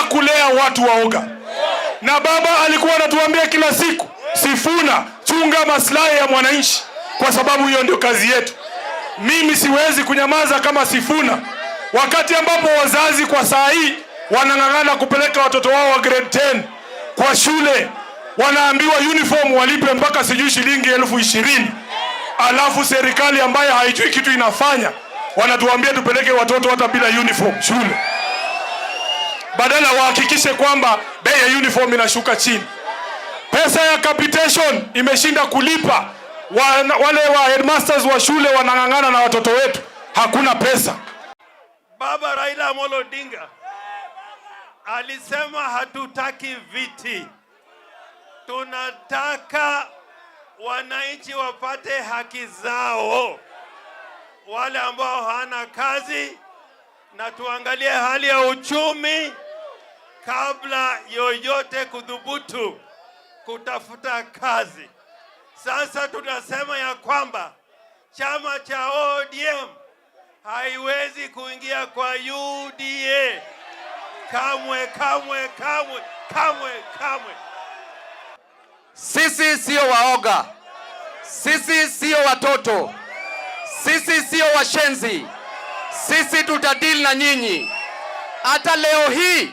hakulea watu waoga. Na baba alikuwa anatuambia kila siku, Sifuna, chunga maslahi ya mwananchi, kwa sababu hiyo ndio kazi yetu. Mimi siwezi kunyamaza kama Sifuna, wakati ambapo wazazi kwa saa hii wanang'ang'ana kupeleka watoto wao wa grade 10 kwa shule, wanaambiwa uniform walipe mpaka sijui shilingi 20,000. Alafu serikali ambayo haijui kitu inafanya wanatuambia tupeleke watoto hata bila uniform shule, badala wahakikishe kwamba bei ya uniform inashuka chini. Pesa ya capitation imeshinda kulipa. Wale wa headmasters wa shule wanang'ang'ana na watoto wetu, hakuna pesa. Baba Raila Amolo Odinga alisema hatutaki viti, tunataka wananchi wapate haki zao, wale ambao hana kazi, na tuangalie hali ya uchumi kabla yoyote kudhubutu kutafuta kazi. Sasa tunasema ya kwamba chama cha ODM haiwezi kuingia kwa UDA kamwe, kamwe, kamwe, kamwe, kamwe. Sisi sio waoga, sisi sio watoto, sisi sio washenzi, sisi tutadili na nyinyi. Hata leo hii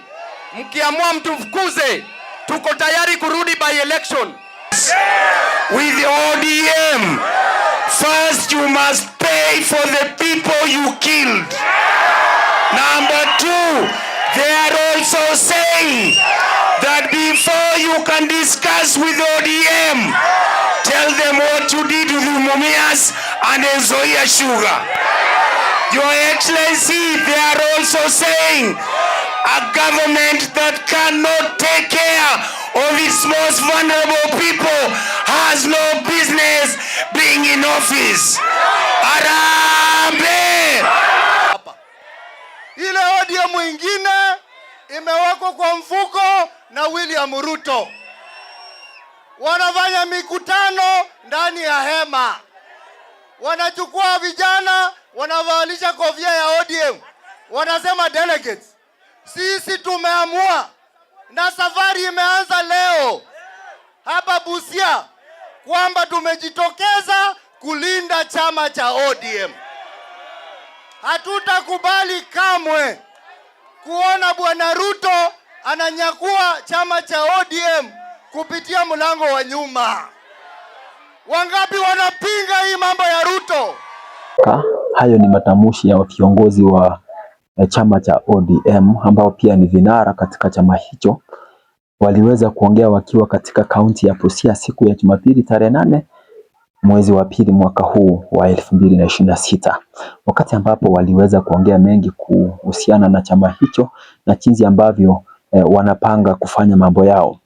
mkiamua mtufukuze, tuko tayari kurudi by election. With the ODM, first you must pay for the people you killed. Number 2, they are also saying that before you can discuss with ODM, tell them what you did with Mumias and Nzoia Sugar. Your Excellency, they are also saying a government that cannot take care of its most vulnerable people has no business being in office. Arambe! Ile ODM mwingine imewekwa kwa mfuko na William Ruto. Wanafanya mikutano ndani ya hema. Wanachukua vijana, wanavalisha kofia ya ODM. Wanasema delegates, sisi tumeamua na safari imeanza leo hapa Busia kwamba tumejitokeza kulinda chama cha ODM. Hatutakubali kamwe kuona Bwana Ruto ananyakua chama cha ODM kupitia mlango wa nyuma. Wangapi wanapinga hii mambo ya Ruto? Hayo ni matamshi ya viongozi wa chama cha ODM ambao pia ni vinara katika chama hicho. Waliweza kuongea wakiwa katika kaunti ya Busia siku ya Jumapili tarehe 8 mwezi wa pili mwaka huu wa 2026, wakati ambapo waliweza kuongea mengi kuhusiana na chama hicho na jinsi ambavyo wanapanga kufanya mambo yao.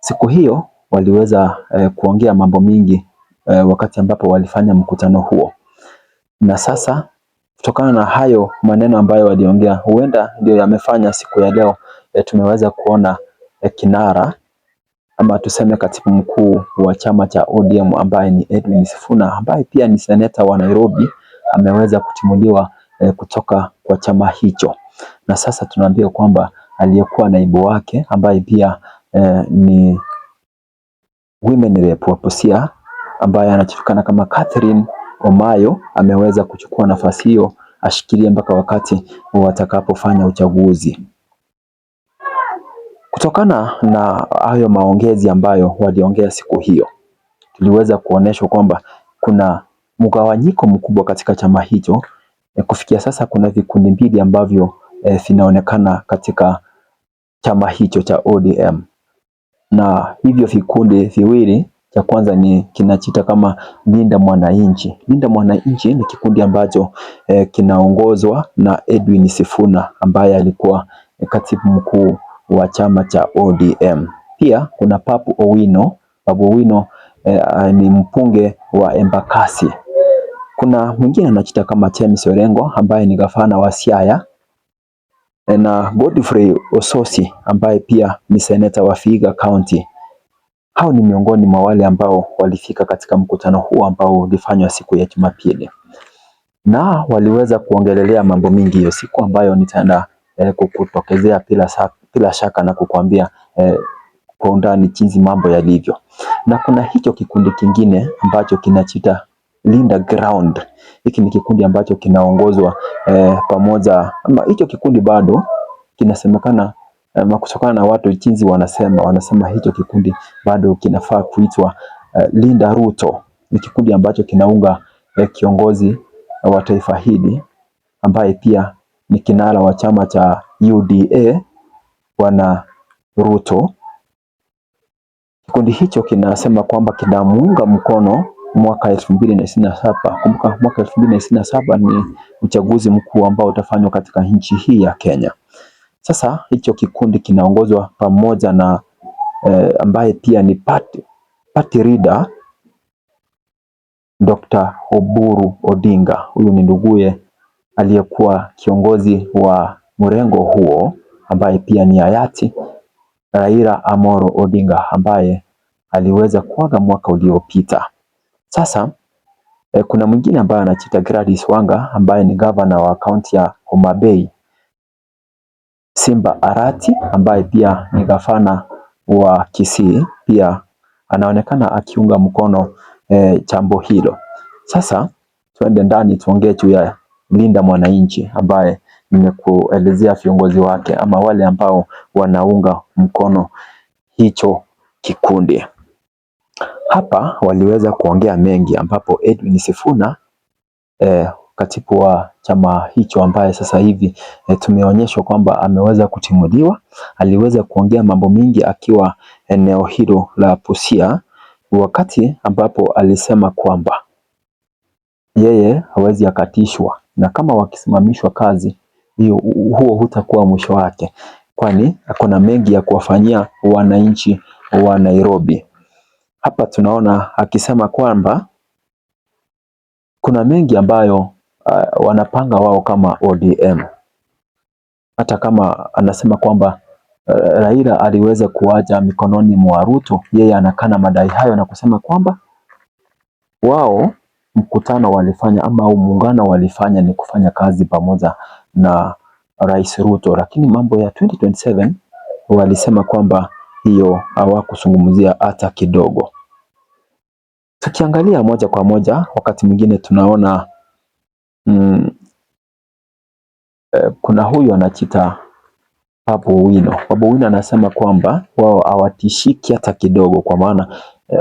Siku hiyo waliweza kuongea mambo mingi wakati ambapo walifanya mkutano huo, na sasa kutokana na hayo maneno ambayo waliongea, huenda ndio yamefanya siku ya leo tumeweza kuona kinara ama tuseme katibu mkuu wa chama cha ODM ambaye ni Edwin Sifuna, ambaye pia ni seneta wa Nairobi, ameweza kutimuliwa kutoka kwa chama hicho. Na sasa tunaambia kwamba aliyekuwa naibu wake ambaye pia ni women rep wa Busia ambaye anajulikana kama Catherine Omayo ameweza kuchukua nafasi hiyo, ashikilie mpaka wakati watakapofanya uchaguzi. Kutokana na hayo maongezi ambayo waliongea siku hiyo, tuliweza kuoneshwa kwamba kuna mgawanyiko mkubwa katika chama hicho. Kufikia sasa kuna vikundi mbili ambavyo vinaonekana katika chama hicho cha ODM, na hivyo vikundi viwili, cha kwanza ni kinachita kama Linda Mwananchi. Linda Mwananchi ni kikundi ambacho kinaongozwa na Edwin Sifuna ambaye alikuwa katibu mkuu wa chama cha ODM. Pia kuna Babu Owino. Babu Owino ni mbunge wa Embakasi. Kuna mwingine anachita kama James Orengo ambaye ni gavana wa Siaya, na Godfrey Ososi ambaye pia ni seneta wa Vihiga County. Hao ni miongoni mwa wale ambao walifika katika mkutano huu ambao ulifanywa siku ya Jumapili, na waliweza kuongelelea mambo mingi hiyo siku ambayo nitaenda kukutokezea bila shaka na kukuambia kwa undani jinsi mambo yalivyo. Na kuna hicho kikundi kingine ambacho kinachita Linda Ground. Hiki ni kikundi ambacho kinaongozwa pamoja, ama hicho kikundi bado kinasemekana kutokana na watu jinsi wanasema hicho kikundi bado kinafaa kuitwa Linda Ruto. Ni kikundi ambacho kinaunga kiongozi wa taifa hili ambaye pia ni kinara wa chama cha UDA Bwana Ruto. Kikundi hicho kinasema kwamba kinamuunga mkono mwaka 2027. Kumbuka mwaka 2027 ni uchaguzi mkuu ambao utafanywa katika nchi hii ya Kenya. Sasa hicho kikundi kinaongozwa pamoja na ambaye pia ni party leader Dr. Oburu Odinga. Huyu ni nduguye aliyekuwa kiongozi wa mrengo huo ambaye pia ni hayati Raila Amolo Odinga ambaye aliweza kuaga mwaka uliopita. Sasa kuna mwingine ambaye anajiita Gladys Wanga ambaye ni gavana wa kaunti ya Homa Bay, Simba Arati ambaye pia ni gavana wa Kisii, pia anaonekana akiunga mkono jambo hilo. Sasa tuende ndani tuongee juu ya Linda Mwananchi ambaye nimekuelezea viongozi wake ama wale ambao wanaunga mkono hicho kikundi. Hapa waliweza kuongea mengi ambapo Edwin Sifuna katibu wa chama hicho ambaye sasa hivi tumeonyeshwa kwamba ameweza kutimuliwa, aliweza kuongea mambo mingi akiwa eneo hilo la Busia, wakati ambapo alisema kwamba yeye hawezi akatishwa na kama wakisimamishwa kazi huo hutakuwa mwisho wake, kwani kuna mengi ya kuwafanyia wananchi wa Nairobi. Hapa tunaona akisema kwamba kuna mengi ambayo wanapanga wao kama ODM. Hata kama anasema kwamba Raila aliweza kuacha mikononi mwa Ruto, yeye anakana madai hayo na kusema kwamba wao mkutano walifanya ama muungano walifanya ni kufanya kazi pamoja na Rais Ruto, lakini mambo ya 2027 walisema kwamba hiyo hawakuzungumzia hata kidogo. Tukiangalia moja kwa moja, wakati mwingine tunaona kuna huyu anajiita Babu Owino. Babu Owino anasema kwamba wao hawatishiki hata kidogo, kwa maana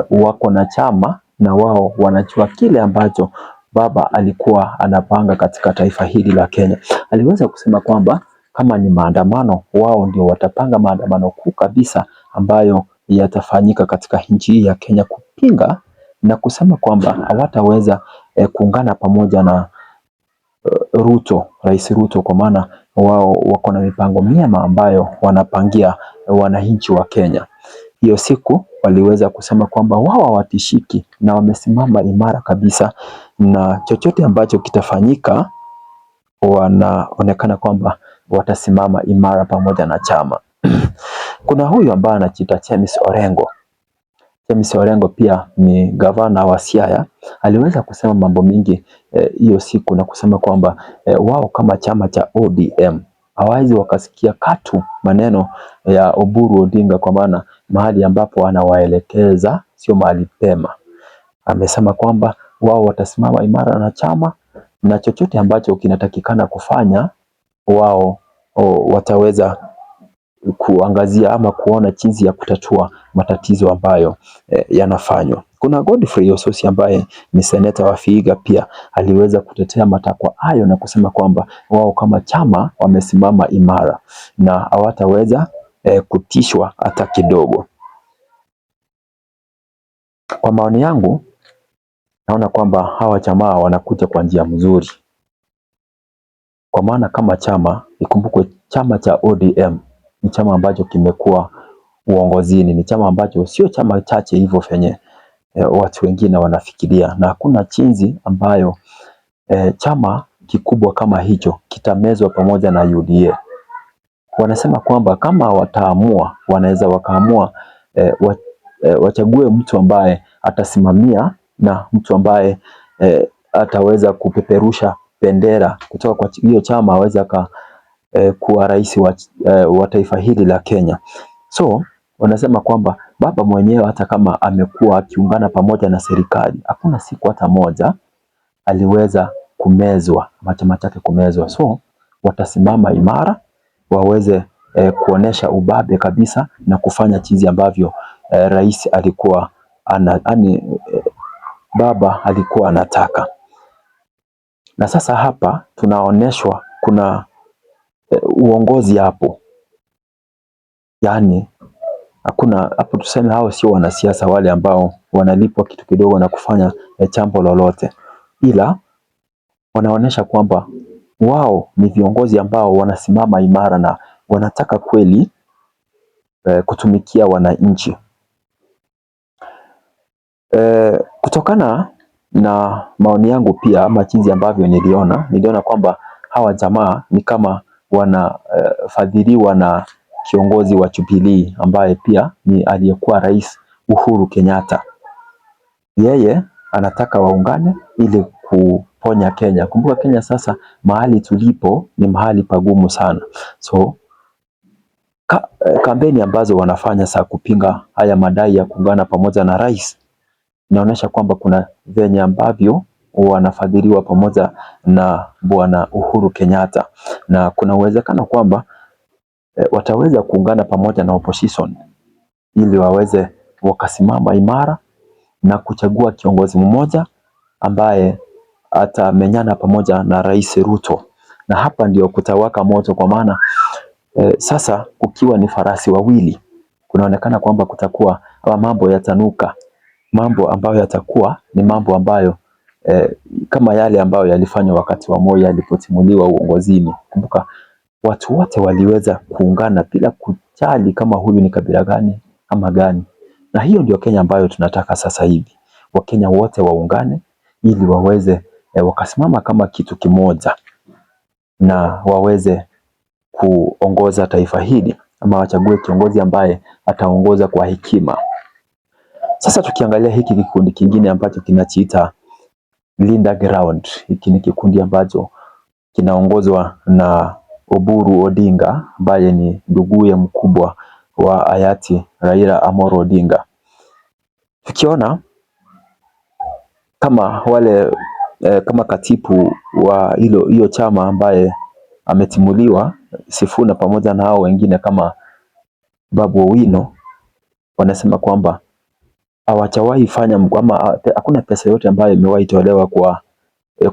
wako na chama na wao wanajua kile ambacho baba alikuwa anapanga katika taifa hili la Kenya. Aliweza kusema kwamba kama ni maandamano, wao ndio watapanga maandamano kuu kabisa ambayo yatafanyika katika nchi hii ya Kenya kupinga na kusema kwamba hawataweza kuungana pamoja na Ruto, Rais Ruto, kwa maana wao wako na mipango miema ambayo wanapangia wananchi wa Kenya. Hiyo siku waliweza kusema kwamba wao hawatishiki na wamesimama imara kabisa, na chochote ambacho kitafanyika wanaonekana kwamba watasimama imara pamoja na chama. Kuna huyu ambaye anajiita James Orengo. James Orengo pia ni gavana wa Siaya. Aliweza kusema mambo mingi hiyo siku na kusema kwamba wao kama chama cha ODM hawawezi wakasikia katu maneno ya Oburu Odinga, kwa maana mahali ambapo anawaelekeza sio mahali pema. Amesema kwamba wao watasimama imara na chama na chochote ambacho kinatakikana kufanya wao wataweza kuangazia ama kuona jinsi ya kutatua matatizo ambayo yanafanywa. Kuna Godfrey Osotsi ambaye ni seneta wa Vihiga, pia aliweza kutetea matakwa hayo na kusema kwamba wao kama chama wamesimama imara na hawataweza kutishwa hata kidogo. Kwa maoni yangu, naona kwamba hawa jamaa wanakuja kwa njia mzuri, kwa maana kama chama, ikumbukwe chama cha ODM ni chama ambacho kimekuwa uongozini, ni chama ambacho sio chama chache hivyo fenye watu wengine wanafikiria, na hakuna chinzi ambayo chama kikubwa kama hicho kitamezwa pamoja na UDA. Wanasema kwamba kama wataamua, wanaweza wakaamua wachague mtu ambaye atasimamia na mtu ambaye ataweza kupeperusha bendera kutoka kwa hiyo chama, aweza kuwa rais wa taifa hili la Kenya. So wanasema kwamba baba mwenyewe hata kama amekuwa akiungana pamoja na serikali, hakuna siku hata moja aliweza kumezwa, chama chake kumezwa. So watasimama imara, waweze kuonesha ubabe kabisa na kufanya chizi ambavyo rais alikuwa baba alikuwa anataka. Na sasa hapa tunaoneshwa kuna uongozi hapo, yani hakuna hapo, tuseme hao sio wanasiasa wale ambao wanalipwa kitu kidogo na kufanya jambo lolote, ila wanaonesha kwamba wao ni viongozi ambao wanasimama imara na wanataka kweli kutumikia wananchi. Kutokana na maoni yangu pia ama jinsi ambavyo niliona kwamba hawa jamaa ni kama wanafadhiliwa na kiongozi wa Jubilee ambaye pia ni aliyekuwa rais Uhuru Kenyatta. Yeye anataka waungane ili kuponya Kenya. Kumbuka Kenya sasa mahali tulipo ni mahali pagumu sana. So kampeni ambazo wanafanya saa kupinga haya madai ya kuungana pamoja na rais inaonyesha kwamba kuna venye ambavyo wanafadhiliwa pamoja na bwana Uhuru Kenyatta, na kuna uwezekano kwamba wataweza kuungana pamoja na opposition ili waweze wakasimama imara na kuchagua kiongozi mmoja ambaye atamenyana pamoja na Rais Ruto. Na hapa ndio kutawaka moto, kwa maana sasa kukiwa ni farasi wawili, kunaonekana kwamba kutakuwa mambo yatanuka, mambo ambayo yatakuwa ni mambo ambayo kama yale ambayo yalifanywa wakati wa Moi alipotimuliwa uongozini. Kumbuka watu wote waliweza kuungana bila kujali kama huyu ni kabila gani ama gani, na hiyo ndio Kenya ambayo tunataka sasa hivi. Wakenya wote waungane ili waweze wakasimama kama kitu kimoja na waweze kuongoza taifa hili, ama wachague kiongozi ambaye ataongoza kwa hekima. Sasa tukiangalia hiki kikundi kingine ambacho kinachiita Linda Ground, hiki ni kikundi ambacho kinaongozwa na Oburu Odinga ambaye ni nduguye mkubwa wa hayati Raila Amolo Odinga. Tukiona kama wale kama katibu wa hiyo chama ambaye ametimuliwa, Sifuna, pamoja na hao wengine kama Babu Owino, wanasema kwamba hawajawahi fanya ama hakuna pesa yote ambayo imewahi tolewa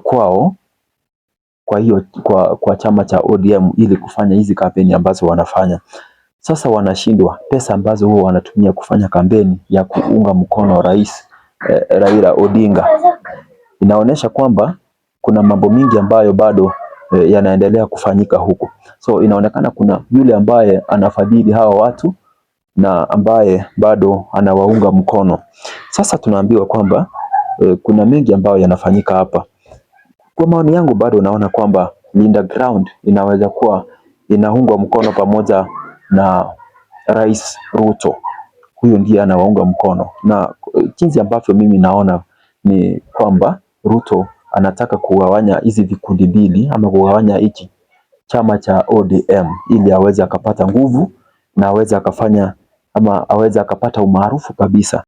kwao kwa chama cha ODM ili kufanya hizi kampeni ambazo wanafanya. Sasa wanashindwa pesa ambazo huwa wanatumia kufanya kampeni ya kuunga mkono rais Raila Odinga. Inaonyesha kwamba kuna mambo mingi ambayo bado yanaendelea kufanyika huko. So inaonekana kuna yule ambaye anafadhili hawa watu na ambaye bado anawaunga mkono. Sasa tunaambiwa kwamba kuna mengi ambayo yanafanyika hapa. Kwa maoni yangu bado naona kwamba Linda Ground inaweza kuwa inaungwa mkono pamoja na Rais Ruto. Huyo ndiye anawaunga mkono, na jinsi ambavyo mimi naona ni kwamba Ruto anataka kugawanya hizi vikundi mbili ama kugawanya hiki chama cha ODM ili aweze akapata nguvu na aweze akafanya ama aweze akapata umaarufu kabisa.